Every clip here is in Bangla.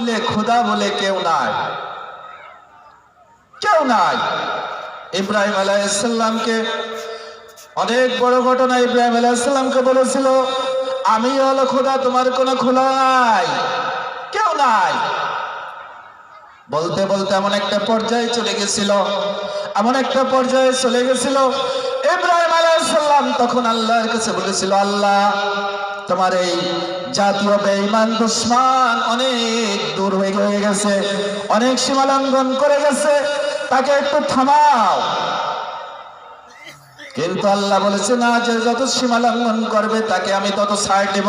বলে খোদা বলে কেউ নাই, কেউ নাই। ইব্রাহিম আলাইহিস সালামকে অনেক বড় ঘটনা, ইব্রাহিম আলাইহিস সালামকে বলেছিল আমি হলো খোদা, তোমার কোনো খোদা নাই, কেউ নাই। বলতে বলতে এমন একটা পর্যায়ে চলে গেছিল, এমন একটা পর্যায়ে চলে গেছিল ইব্রাহিম আলাইহিস সালাম তখন আল্লাহর কাছে বলেছিল, আল্লাহ তোমার এই জাতীয় বেঈমান দুশমন অনেক দূর হয়ে গেছে, অনেক সীমা লঙ্ঘন করে গেছে, তাকে একটু থামাও। কিন্তু আল্লাহ বলেছে না, যে যত সীমা লঙ্ঘন করবে তাকে আমি তত ছাড় দেব।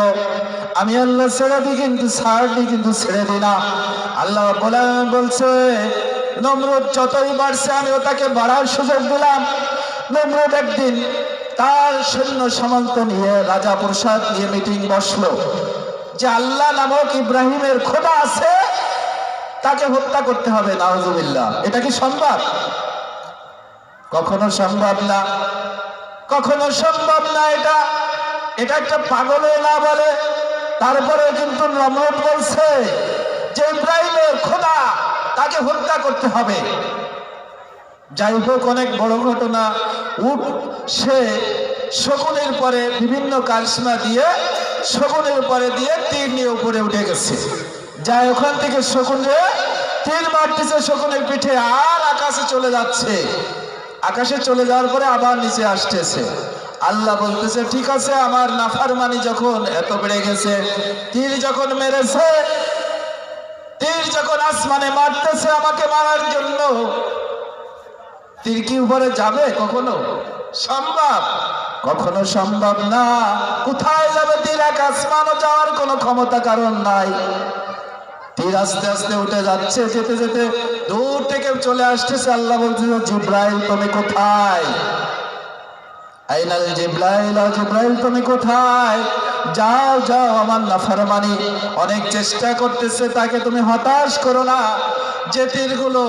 আমি আল্লাহ ছেড়ে দিই, কিন্তু ছাড় দিই, কিন্তু ছেড়ে দিই না। আল্লাহ বলছে নমরুদ যতই বাড়ছে আমিও তাকে বাড়ার সুযোগ দিলাম। নমরুদ একদিন তার সৈন্য সামন্ত নিয়ে রাজা প্রসাদ নিয়ে মিটিং বসলো যে আল্লাহ নামক ইব্রাহিমের খোদা আছে, তাকে হত্যা করতে হবে। নাউজুবিল্লাহ, এটা কি সম্ভব? কখনো সম্ভব না, কখনো সম্ভব না। এটা একটা পাগল না বলে। তারপরে কিন্তু নমরুদ বলছে যে ইব্রাহিমের খোদা, তাকে হত্যা করতে হবে। যাই হোক, অনেক বড় ঘটনা। সে শকুনের পরে বিভিন্ন কারিশমা দিয়ে শকুনের পরে দিয়ে তীর নিয়ে উপরে উঠে গেছে। যাই ওখান থেকে শকুনে তীর মারতেছে শকুনের পিঠে, আর আকাশে চলে যাচ্ছে। আকাশে চলে যাওয়ার পরে আবার নিচে আসতেছে। আল্লাহ বলতেছে ঠিক আছে, আমার নাফরমানি যখন এত বেড়ে গেছে, তীর যখন মেরেছে, তীর যখন আসমানে মারতেছে আমাকে মারার জন্য, তীর কি উপরে যাবে? কখনো সম্ভব? কখনো সম্ভব না। কোথায় যাবে তীর? এক আসমানও যাওয়ার কোনো ক্ষমতা কারণ নাই। তীর আস্তে আস্তে উঠে যাচ্ছে, যেতে যেতে দূর থেকে চলে আসতেছে। আল্লাহ বলতেছে জিব্রাইল তুমি কোথায়? আইনাল জিব্রাইল, জিব্রাইল তুমি কোথায়? যাও যাও, আমার নাফরমানি অনেক চেষ্টা করতেছে, তাকে তুমি হতাশ করো না। যে তীরগুলো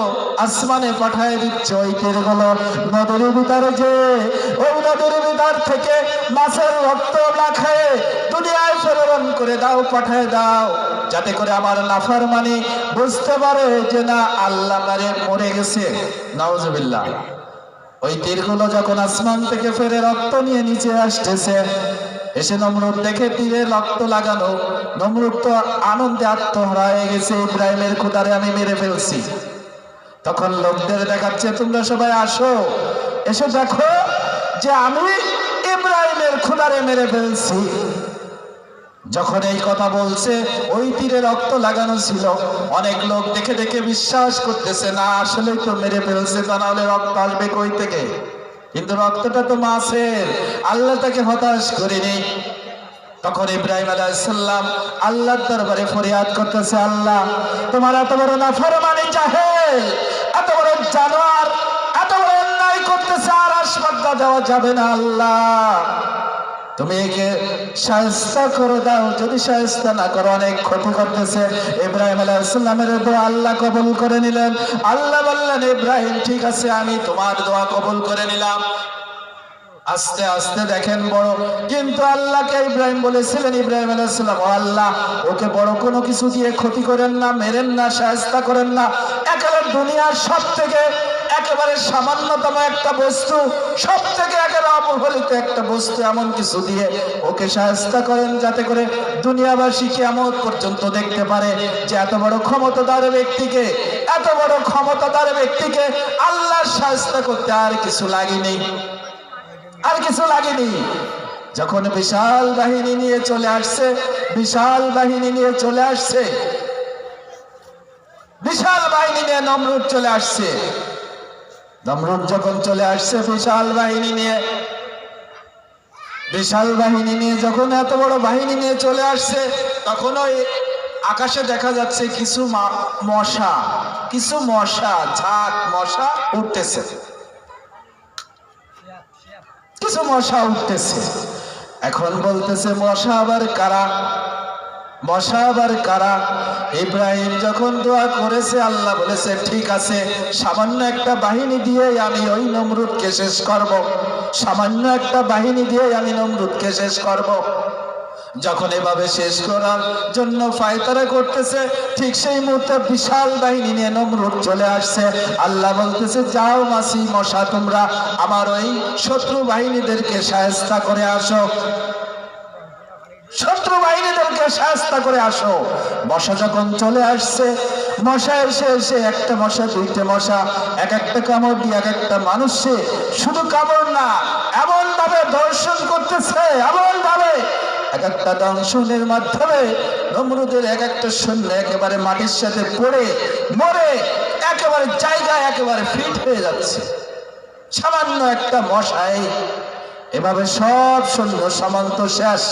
আসমানে পাঠায় দিচ্ছে, ওই তীরগুলো নদীর ভিতরে, যে ওই নদীর ভিতর থেকে মাছের রক্ত না খেয়ে দুনিয়ায় প্রেরণ করে দাও, পাঠায় দাও, যাতে করে আমার নাফরমানি বুঝতে পারে যে না, আল্লাহ মরে গেছে। নাউজুবিল্লাহ। ওই তীরগুলো যখন আসমান থেকে ফেরে রক্ত নিয়ে নিচে আসতেছে, এসে নমরুদ দেখে তীরে রক্ত লাগানো। নমরুদ তো আনন্দে আত্মহারা হয়ে গেছে, ইব্রাহিমের খোদারে আমি মেরে ফেলছি। তখন লোকদের দেখাচ্ছে তোমরা সবাই আসো, এসে দেখো যে আমি ইব্রাহিমের খোদারে মেরে ফেলছি। যখন এই কথা বলছে, ওই তীরে রক্ত লাগানো ছিল। অনেক লোক দেখে দেখে বিশ্বাস করতেছে না, আসলে তো মেরে ফেলছে, তা নাহলে রক্ত আসবে কই থেকে? কিন্তু রক্তটা তো মাছের। আল্লাহ তাকে হতাশ করেনি। তখন ইব্রাহিম আলাইহিস সালাম আল্লাহর দরবারে ফরিয়াদ করতেছে, আল্লাহ তোমার এত বড় নাফরমানি জাহেল, এত বড় জানোয়ার, এত বড় অন্যায় করতেছে, আর আসমানে যাওয়া যাবে না। আল্লাহ তুমি একে শায়েস্তা করে দাও, যদি শায়েস্তা না করো অনেক ক্ষতি করতেছে। ইব্রাহিম আলাইহিস সালামের দোয়া আল্লাহ কবুল করে নিলেন। আল্লাহ বললেন ইব্রাহিম ঠিক আছে, আমি তোমার দোয়া কবুল করে নিলাম। আস্তে আস্তে দেখেন বড়, কিন্তু আল্লাহকে ইব্রাহিম বলেছিলেন, ইব্রাহিম আলাইহিস সালাম, ও আল্লাহ ওকে বড় কোনো কিছু দিয়ে ক্ষতি করেন না, মেরেন না, শায়েস্তা করেন না। একেবারে দুনিয়ার সব থেকে একেবারে সামান্যতম একটা বস্তু, সব থেকে একেবারে অবহেলিত একটা বস্তু, এমন কিছু দিয়ে ওকে শায়েস্তা করেন, যাতে করে দুনিয়াবাসী কিয়ামত পর্যন্ত দেখতে পারে যে এত বড় ক্ষমতাদার ব্যক্তিকে, এত বড় ক্ষমতাদার ব্যক্তিকে আল্লাহর শায়েস্তা করতে আর কিছু লাগেনি, আর কিছু লাগেনি। যখন বিশাল বাহিনী নিয়ে চলে আসছে, বিশাল বাহিনী নিয়ে চলে আসছে, বিশাল বাহিনী নিয়ে নমরুদ চলে আসছে। নমরুদ যখন চলে আসছে বিশাল বাহিনী নিয়ে, বিশাল বাহিনী নিয়ে যখন এত বড় বাহিনী নিয়ে চলে আসছে, তখন ওই আকাশে দেখা যাচ্ছে কিছু মশা, কিছু মশা, ঝাঁক মশা উঠতেছে, কিছু মশা উঠতেছে। এখন বলতেছে মশা আবার কারা? মশা আবার কারা? ইব্রাহিম যখন দোয়া করেছে, আল্লাহ বলেছে ঠিক আছে, সামান্য একটা বাহিনী দিয়ে আমি ওই নমরুদকে শেষ করব, সামান্য একটা বাহিনী দিয়ে আমি নমরুদকে শেষ করব। যখন এভাবে শেষ করার জন্য ফায়তারা করতেছে, ঠিক সেই মুহূর্তে বিশাল বাহিনী নিয়ে নমরুদ চলে আসছে। আল্লাহ বলতেছে, যাও মাছি মশা, তোমরা আমার ওই শত্রু বাহিনীদেরকে শায়েস্তা করে আসো, শত্রু বাহিনীদেরকে শায়েস্তা করে আসো। মশা যখন চলে আসছে, মশা এসে এসে একটা মশা, দুইটা মশা, এক একটা কামড় দিয়ে এক একটা মানুষে, শুধু কামড় না, এমন ভাবে দর্শন করতেছে, এমন ভাবে এক একটা দংশনের মাধ্যমে নমরুদের এক একটা সৈন্য একেবারে মাটির সাথে পড়ে মরে একেবারে জায়গায় একেবারে ফিট হয়ে যাচ্ছে। সামান্য একটা মশাই এভাবে সব সৈন্য সামন্ত শেষ।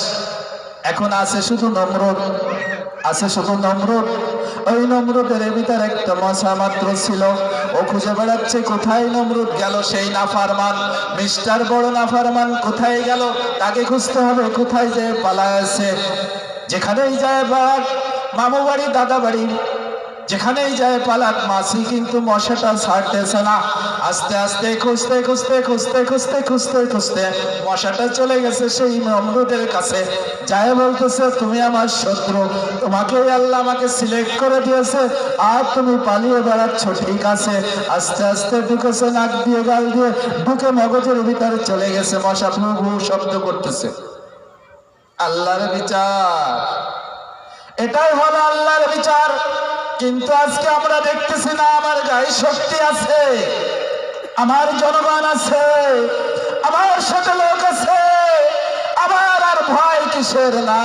এখন আছে শুধু নমরুদ, আছে শুধু নমরুদ। ওই নমরুদের ভিতরে একটা মশা মাত্র ছিল। ও খুঁজে বেড়াচ্ছে কোথায় নমরুদ গেল, সেই নাফারমান, মিস্টার বড় নাফারমান কোথায় গেল, তাকে খুঁজতে হবে। কোথায় যে পালায় আছে, যেখানেই যায় বাড়াক, মামু বাড়ি, দাদা বাড়ি, যেখানেই যায় পালাক, মাছি কিন্তু মশাটা ছাড়তেছে না। আস্তে আস্তে খুঁজতে খুঁজতে খুঁজতে খুঁজতে খুঁজতে খুঁজতে মশাটা চলে গেছে সেই নমরুদের কাছে। যায় বলতেছে, তুমি আমার শত্রু, তোমাকে আল্লাহ আমাকে সিলেক্ট করে দিয়েছে, আর তুমি পালিয়ে বেড়াচ্ছ, ঠিক আছে। আস্তে আস্তে ঢুকেছে নাক দিয়ে, গাল দিয়ে, ঢুকে মগজের ভিতরে চলে গেছে। মশা ভু ভু শব্দ করতেছে। আল্লাহর বিচার, এটাই হলো আল্লাহর বিচার। কিন্তু আজকে আমরা দেখতেছি না, আমার গায়ে শক্তি আছে, আমার জনগণ আছে, আমার সাথে লোক আছে, আমার আর ভয় কিসের না।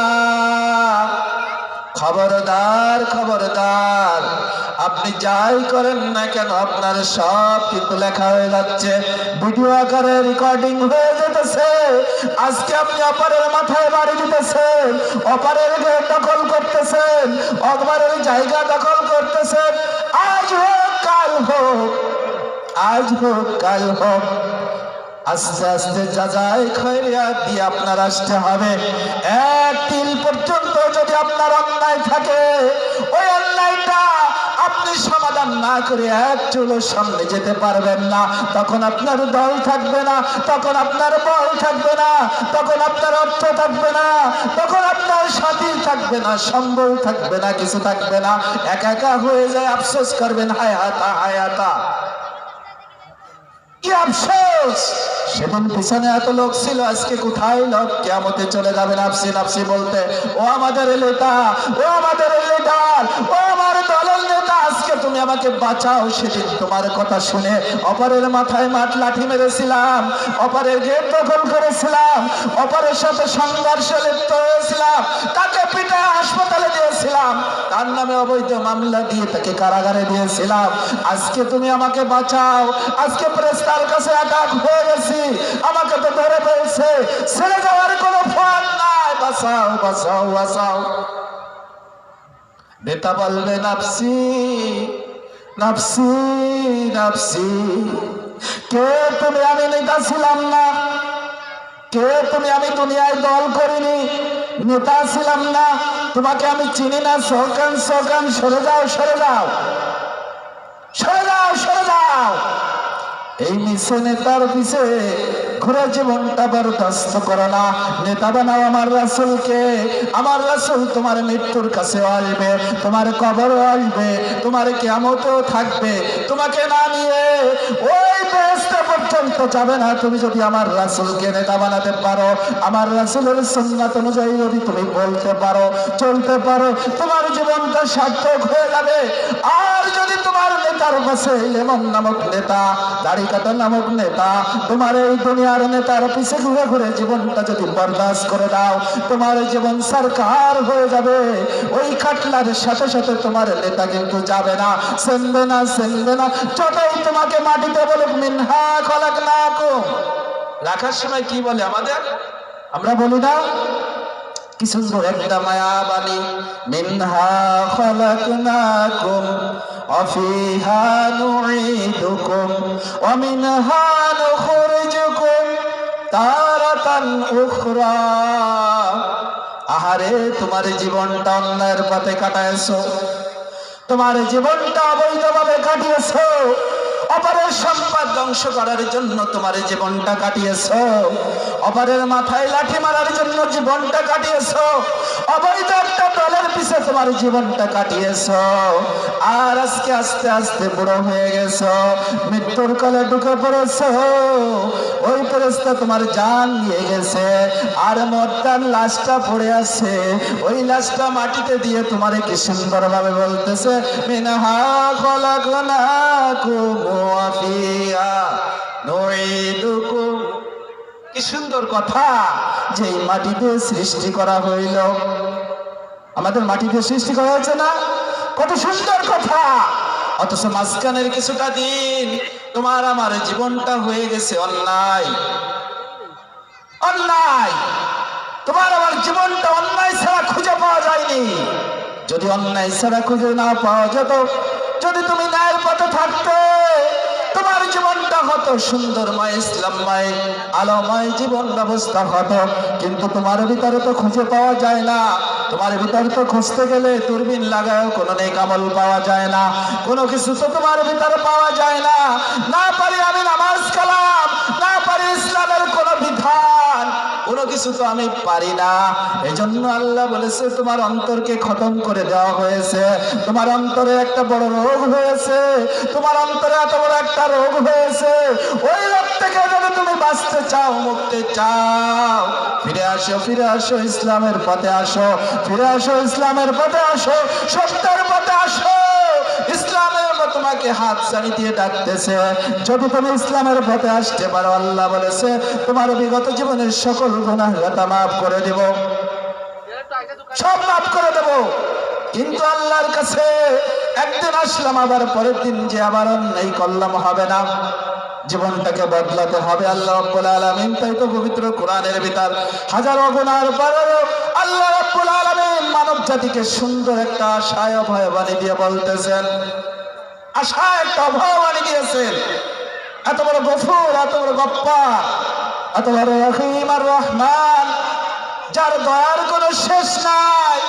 খবরদার, খবরদার, আপনি যাই করেন না কেন আপনার সব কিন্তু লেখা হয়ে যাচ্ছে, ভিডিও আকারে রেকর্ডিং হয়ে যেতেছে। আজকে আপনি অপরের মাথায় বাড়ি দিতেছেন, অপরের গেট দখল করতেছেন, অপরের জায়গা দখল করতেছেন। আজ হোক কাল হোক, আজ হোক কাল হোক, আস্তে আস্তে যাচাই খয়রিয়াত দিয়ে আপনার আসতে হবে। এক তিল পর্যন্ত যদি আপনার অন্যায় থাকে, ওই অন্যায়টা আপনি সমাধান না করে এক চুলোর সামনে যেতে পারবেন না। তখন আপনার দল থাকবে না, তখন আপনার বল থাকবে না, তখন আপনার অর্থ থাকবে না, তখন আপনার সাথী থাকবে না, সম্বল থাকবে না, কিছু থাকবে না। একা একা হয়ে যায়, আফসোস করবেন, হায়াতা হায়াতা, কি আফসোস। সেদিন পিছনে এত লোক ছিল, আজকে কোথায় লোক? কিয়ামতে চলে যাবে নাফসি নাফসি বলতে। ও আমাদের নেতা, ও আমাদের লিডার, ও আমার দলের নেতা, আজকে তুমি আমাকে বাঁচাও। সেদিন তোমার কথা শুনে অপরের মাথায় লাঠি মেরেছিলাম, অপরের গেট দখল করেছিলাম, অপরের সাথে সংঘর্ষে লিপ্ত হয়েছিলাম, তাকে পিঠে হাসপাতালে দিয়েছিলাম, তার নামে অবৈধ মামলা দিয়ে তাকে কারাগারে দিয়েছিলাম। আজকে তুমি আমাকে বাঁচাও। আজকে প্রেস্তার কাছে অ্যাটাক হয়ে গেছি, আমাকে তো ধরে ফেলছে, ছেড়ে যাওয়ার কোনো ফান নাই, বাঁচাও বাঁচাও বাঁচাও। নেতা বলবে নাফসি নাফসি নাফসি। কে তুমি? আমি নেতা ছিলাম না। কে তুমি? আমি দুনিয়ায় দল করিনি, নেতা ছিলাম না, তোমাকে আমি চিনি না। সকান সকান, সরে যাও সরে যাও সরে যাও সরে যাও। এই মিছে নেতার পিছে ঘুরে জীবনটা বরদাস্ত করো না। নেতা বানাও আমার রাসূলকে। আমার রাসূল তোমার মৃত্যুর কাছে আসবে, তোমার কবরও আসবে, তোমার কিয়ামতও থাকবে। তোমাকে না নিয়ে ওই বেহেশতে পর্যন্ত যাবে না। তুমি যদি আমার রাসূলকে নেতা বানাতে পারো, আমার রাসূলের সুন্নাত অনুযায়ী যদি তুমি বলতে পারো, চলতে পারো, তোমার জীবনটা সার্থক হয়ে যাবে। আর যদি তোমার নেতার কাছে এমন নামক নেতা, দাড়ি কাটা নামক নেতা, তোমার এই দুনিয়ার নেতার পিছে ঘুরে ঘুরে জীবনটা যদি বরদাস্ত করে দাও, তোমার জীবন সরকার হয়ে যাবে। ওই খাটলার সাথে সাথে তোমার নেতা কিন্তু যাবে না, সেনবে না, সেনবে না। যতই তোমাকে মাটিতে বলুক মিনহা খলাকনাকুম। রাখার সময় কি বলে আমাদের? আমরা বলি না কি সুন্দর একটা মায়া বাণী, মিনহা খলাকনাকুম وفيها نعيدكم ومنها نخرجكم تارة أخرى। আহারে, তোমার জীবনটা অন্যায়ের পথে কাটাইছো, তোমার জীবনটা অবৈধভাবে কাটিয়েছো, অপরের সম্পদ ধ্বংস করার জন্য তোমার জীবনটা কাটিয়েছো, অপরের মাথায় লাঠি মারার জন্য জীবনটা কাটিয়েছো, অবৈধ একটা দলের পিছে তোমার জীবনটা কাটিয়েছো। আর আজকে আস্তে আস্তে বুড়ো হয়ে গেছো, মৃত্যুর কালে ঢুকে পড়েছো। ওই ফেরেশতা তোমার জান নিয়ে গেছে, আর মর্দার লাশটা পড়ে আছে। ওই লাশটা মাটিতে দিয়ে তোমারে কি সুন্দর ভাবে বলতেছে, মিনহা খলাকনাকুম ওয়া ফিহা নুঈদুকুম। কি সুন্দর কথা, যে এই মাটিতে সৃষ্টি করা হইল। আমাদের মাটিতে সৃষ্টি করা হয়েছে না? কত সুন্দর কথা। অথচ মাঝখানের কিছুটা দিন তোমার আমার জীবনটা হয়ে গেছে অন্যায়। অন্যায়, তোমার আমার জীবনটা অন্যায় ছাড়া খুঁজে পাওয়া যায়নি। যদি অন্যায় ছাড়া খুঁজে না পাওয়া যেত, যদি তুমি ন্যায়ের পথে থাকতে, তোমার জীবনটা হতো সুন্দরময়, ইসলামময়, আলোময় জীবন ব্যবস্থা হতো। কিন্তু তোমার ভিতরে তো খুঁজে পাওয়া যায় না। তোমার ভিতরে তো খুঁজতে গেলে দূরবীন লাগায়ও কোনো নেক আমল পাওয়া যায় না, কোনো কিছু তো তোমার ভিতরে পাওয়া যায় না। না পারি আমি নামাজ কালাম, না পারি ইসলামের কোনো বিধান, কোনো কিছু তো আমি পারি না। এজন্য আল্লাহ বলেছে তোমার অন্তরকে খতম করে দেওয়া হয়েছে। তোমার অন্তরে একটা বড় রোগ হয়েছে, তোমার অন্তরে এত বড় একটা রোগ হয়েছে। ওই রোগ থেকে যদি তুমি বাঁচতে চাও, মুক্তি চাও, ফিরে আসো, ফিরে আসো ইসলামের পথে আসো, ফিরে আসো ইসলামের পথে আসো, সত্যের পথে আসো। ইসলামের তোমাকে হাত ছাড়ি দিয়ে ডাকতেছে। যদি তুমি ইসলামের পথে আসতে পারো, আল্লাহ বলেছে তোমার বিগত জীবনের সকল গুনাহ মাফ করে দেব, সব মাফ করে দেব। কিন্তু আল্লাহর কাছে একদিন আসলাম, আবার পরের দিন যে আবার অন্যায় করলাম হবে না, জীবনটাকে বদলাতে হবে। আল্লাহ রাব্বুল আলামিন তাই তো পবিত্র কোরআনের ভিতর হাজারো গুনার পরেও আল্লাহ রাব্বুল আলামিন মানব জাতিকে সুন্দর একটা আশায় অভয়বাণী দিয়ে বলতেছেন, আশা একটা অভয়বাণী দিয়েছেন। এত বড় গফুর, এত বড় গফফার, এত বড় রহিম আর রহমান, যার দয়ার কোনো শেষ নাই।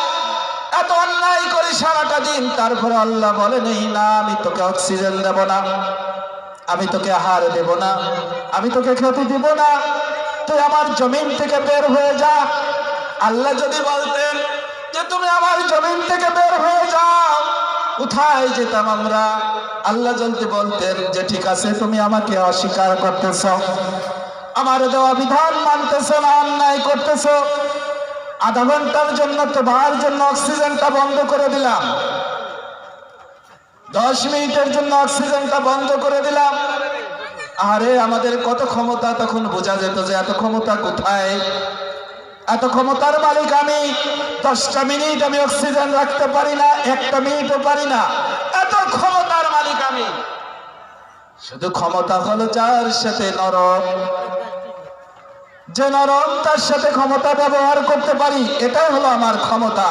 এত অন্যায় করে সারাটা দিন, তারপরে আল্লাহ বলেন এই না, আমি তোকে অক্সিজেন দেব না, আমি তোকে আহার দেব না, আমি তোকে খেতে দিব না, তুই আমার জমিন থেকে বের হয়ে যা। আল্লাহ যদি বলতেন যে তুমি আমার জমিন থেকে বের হয়ে যাও, কোথায় যেতাম আমরা? আল্লাহ যদি বলতেন যে ঠিক আছে, তুমি আমাকে অস্বীকার করতেছ, আমার দেওয়া বিধান মানতেছ না, অন্যায় করতেছ, আধা ঘন্টার জন্য তোমার জন্য অক্সিজেনটা বন্ধ করে দিলাম, 10 মিনিটের জন্য অক্সিজেনটা বন্ধ করে দিলাম। আরে আমাদের কত ক্ষমতা, তখন বোঝা যেত যে এত ক্ষমতা কোথায়। এত ক্ষমতার মালিক আমি, 10টা মিনিট আমি অক্সিজেন রাখতে পারি না, 1টা মিনিটও পারি না, এত ক্ষমতার মালিক আমি। শুধু ক্ষমতা হলো যার সাথে নরম, যে নরম তার সাথে ক্ষমতা ব্যবহার করতে পারি, এটাই হলো আমার ক্ষমতা।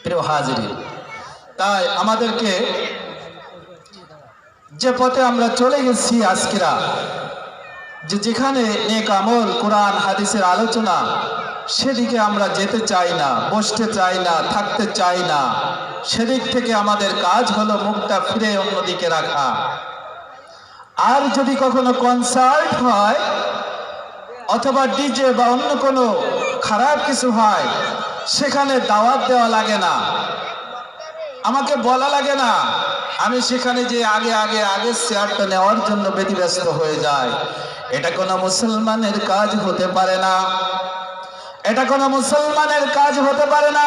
প্রিয় হাজিরিন, তাই আমাদেরকে যে পথে আমরা চলে গেছি আজকেরা, যে যেখানে নেক আমল, কোরআন হাদিসের আলোচনা, সেদিকে আমরা যেতে চাই না, বসতে চাই না, থাকতে চাই না। সেদিক থেকে আমাদের কাজ হলো মুখটা ফিরে অন্যদিকে রাখা। আর যদি কখনো কনসার্ট হয় অথবা ডিজে বা অন্য কোনো খারাপ কিছু হয়, সেখানে দাওয়াত দেওয়া লাগে না, আমাকে বলা লাগে না, আমি সেখানে যে আগে আগে আগে চেয়ারটা নেওয়ার জন্য ব্যতিব্যস্ত হয়ে যায়। এটা কোনো মুসলমানের কাজ হতে পারে না, এটা কোনো মুসলমানের কাজ হতে পারে না।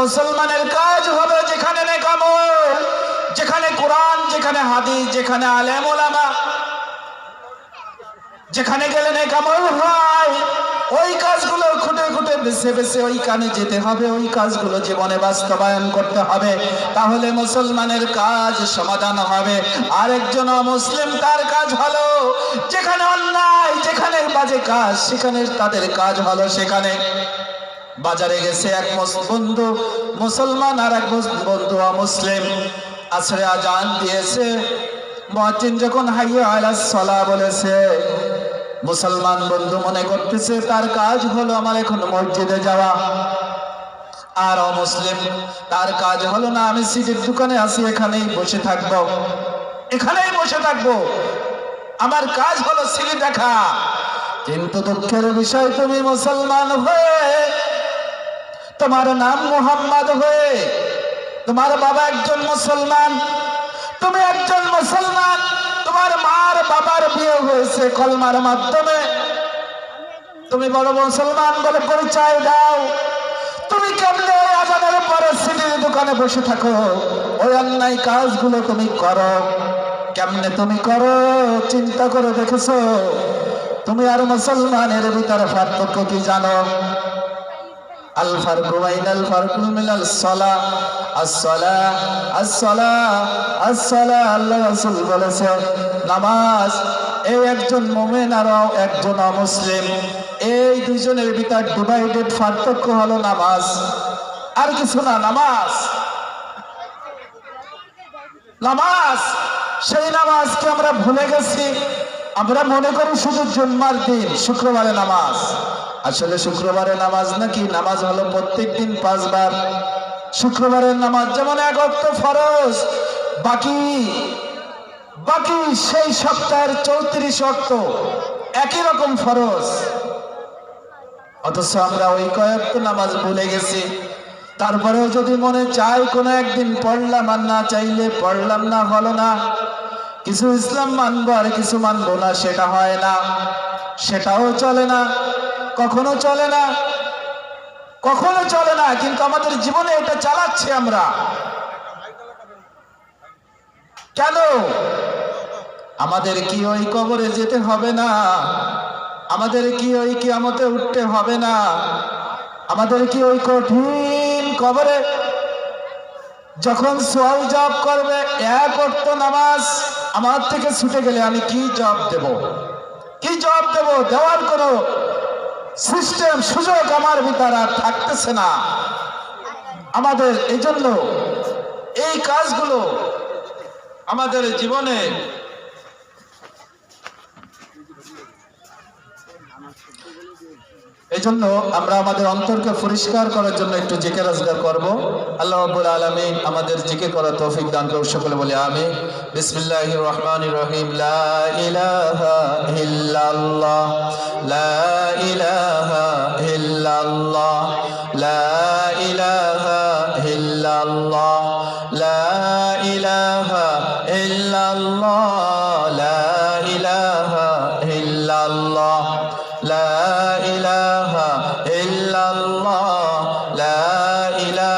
মুসলমানের কাজ হবে যেখানে নেক আমল, যেখানে কোরআন, যেখানে হাদিস, যেখানে আলেম ওলামা, যেখানে গেলে নেক আমল হয়, ওই কাজগুলো খুঁটে খুঁটে বেছে বেছে ওই কানে যেতে হবে, ওই কাজগুলো জীবনে বাস্তবায়ন করতে হবে। তাহলে মুসলমানের কাজ সমাধান হবে। আরেকজন মুসলিম, তার কাজ হলো যেখানে অন্যায়, যেখানে বাজে কাজ, সেখানে তাদের কাজ হলো সেখানে। বাজারে গেছে এক বন্ধু মুসলমান আর এক বন্ধু অমুসলিম, আসরে আজান দিয়েছে, মুয়াজ্জিন যখন হাইয়া আলাস সালাহ বলেছে, মুসলমান বন্ধু মনে করতেছে তার কাজ হলো আমার এখন মসজিদে যাওয়া, আর অমুসলিম তার কাজ হলো না আমি সিটির দোকানে আছি এখানেই বসে থাকবো, এখানেই বসে থাকবো, আমার কাজ হলো সিটি দেখা। কিন্তু দুঃখের বিষয় তুমি মুসলমান হয়ে, তোমার নাম মুহাম্মদ হয়ে, তোমার বাবা একজন মুসলমান, তুমি একজন মুসলমান, তোমার মার বাবার বিয়ে হয়েছে কলমার মাধ্যমে, তুমি বড় মুসলমান বলে পরিচয় দাও, তুমি কেমনে আজানের পরে সিটির দোকানে বসে থাকো? ওই অন্যায় কাজগুলো তুমি করো, কেমনে তুমি করো চিন্তা করে দেখেছো? তুমি আর মুসলমানের ভিতরে পার্থক্য কি জানো? আল ফারকু বাইনাল ফারকুল মিনাল সালাহ আস-সালাহ আস-সালাহ আস-সালাহ। আল্লাহ রাসূল বলেছে নামাজ, এই একজন মুমিন আর একজন অমুসলিম, এই দুইজনের ভিতর ডিভাইডেড পার্থক্য হলো নামাজ, আর কিছু না। নামাজ, নামাজ, সেই নামাজকে আমরা ভুলে গেছি। আমরা মনে করি শুধু জুম্মার দিন শুক্রবারে নামাজ, আসলে শুক্রবারে নামাজ নাকি? নামাজ হলো প্রত্যেক দিন 5 বার। শুক্রবারের নামাজ যেমন 1 ওয়াক্ত ফরজ, বাকি সেই সপ্তাহের 34 ওয়াক্ত একই রকম ফরজ। অথচ আমরা ওই কয়েকটা নামাজ ভুলে গেছি। তারপরেও যদি মনে চাই কোনো একদিন পড়লাম, আর না চাইলে পড়লাম না, হলো না। কিছু ইসলাম মানবো আর কিছু মানবো না, সেটা হয় না, সেটাও চলে না, কখনো চলে না, কখনো চলে না। কিন্তু আমাদের জীবনে এটা চালাচ্ছি আমরা কেন? আমাদের কি ওই কবরে যেতে হবে না? আমাদের কি ওই কিয়ামতে উঠতে হবে না? আমাদের কি ওই কঠিন কবরে যখন সওয়াল জবাব করবে, 1 ওয়াক্ত নামাজ আমার থেকে ছুটে গেলে আমি কি জবাব দেব? কি জবাব দেব? দেওয়ার কোনো সিস্টেম সুযোগ আমার ভিতর আর থাকতেছে না। আমাদের এই জন্য এই কাজগুলো আমাদের জীবনে এই জন্য আমরা আমাদের অন্তরকে পরিষ্কার করার জন্য একটু জিকির আজকার করব। আল্লাহ রাব্বুল আলামিন আমাদের জিকির করার তৌফিক দান করুন। সকলে বলি আমিন। বিসমিল্লাহির রহমানির রহিম। লা ইলাহা ইল্লাল্লাহ, লা ইলাহা ইল্লাল্লাহ, লা ইলাহা ইল্লাল্লাহ, লা ইলাহা ইল্লাল্লাহ, লা ইলাহা ইল্লাল্লাহ, লা ইলাহা ইল্লাল্লাহ, লা ইলাহা